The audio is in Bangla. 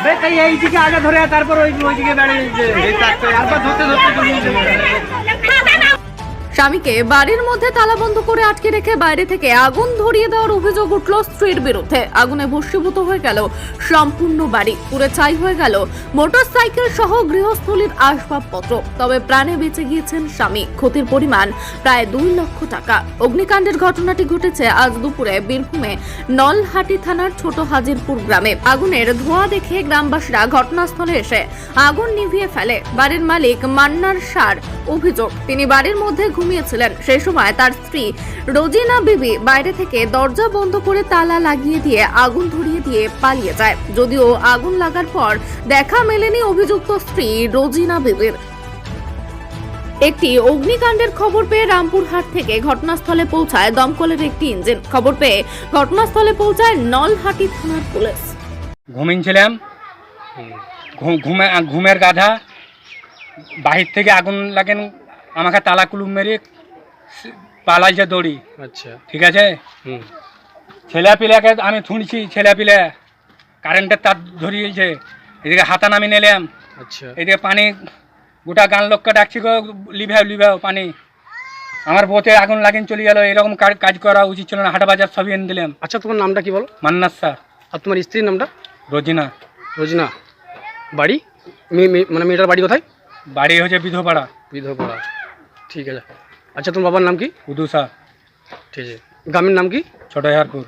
এইদিকে আগে ধরে তারপর ওইদিকে দাঁড়িয়ে তারপর ধরতে স্বামীকে বাড়ির মধ্যে তালাবন্ধ করে আটকে রেখে বাইরে থেকে আগুন ধরিয়ে দেওয়ার অভিযোগ উঠল স্ত্রীর বিরুদ্ধে। আগুনে ভস্মীভূত হয়ে গেল সম্পূর্ণ বাড়ি, পুরো ছাই হয়ে গেল মোটরসাইকেল সহ গৃহস্থলীর আসবাবপত্র। তবে প্রাণে বেঁচে গিয়েছেন স্বামী। ক্ষতির পরিমাণ প্রায় 2 লক্ষ টাকা। অগ্নিকাণ্ডের ঘটনাটি ঘটেছে আজ দুপুরে বীরভূমে নলহাটি থানার ছোট হাজিরপুর গ্রামে। আগুনের ধোঁয়া দেখে গ্রামবাসীরা ঘটনাস্থলে এসে আগুন নিভিয়ে ফেলে। বাড়ির মালিক মান্নার সার অভিযোগ, তিনি বাড়ির মধ্যে ঘুমিয়েছিলেন। সেই সময় তার স্ত্রী রোজিনা বিবি বাইরে থেকে দরজা বন্ধ করে তালা লাগিয়ে দিয়ে আগুন ধরিয়ে দিয়ে পালিয়ে যায়। যদিও আগুন লাগার পর দেখা মেলেনি অভিযুক্ত স্ত্রী রোজিনা বিবির। একটি অগ্নিকাণ্ডের খবর পেয়ে রামপুরহাট থেকে ঘটনাস্থলে পৌঁছায় দমকলের একটি ইঞ্জিন। খবর পেয়ে ঘটনাস্থলে পৌঁছায় নলহাটি থানার পুলিশ। ঘুমিয়েছিলাম, ঘুমের গাধা বাহির থেকে আগুন লাগেন, আমাকে তালা কুলুম মেরে পালাইছে দড়ি। আচ্ছা, ঠিক আছে। ছেলেপিলাকে আমি শুনছি, ছেলেপিলে কারেন্টের তার ধরিয়েছে। এদিকে হাতা নামি নিলাম। আচ্ছা, এদিকে পানি, গোটা গান লোককে ডাকছি গো, লিভাও পানি। আমার বউতে আগুন লাগিয়ে চলে গেল। এরকম কাজ করা উচিত ছিল না। হাটা বাজার সবই এনে দিলাম। আচ্ছা, তোমার নামটা কি বলো? মান্নার স্যার। আর তোমার স্ত্রীর নামটা? রোজিনা। রোজিনা। বাড়ি মানে মেয়েটার বাড়ি কোথায়? বাড়ি হচ্ছে বিধপাড়া। বিধবা, ঠিক আছে। আচ্ছা, তোমার বাবার নাম কি? উদু স্যার। ঠিক আছে। গ্রামের নাম কি? ছোট হারপুর।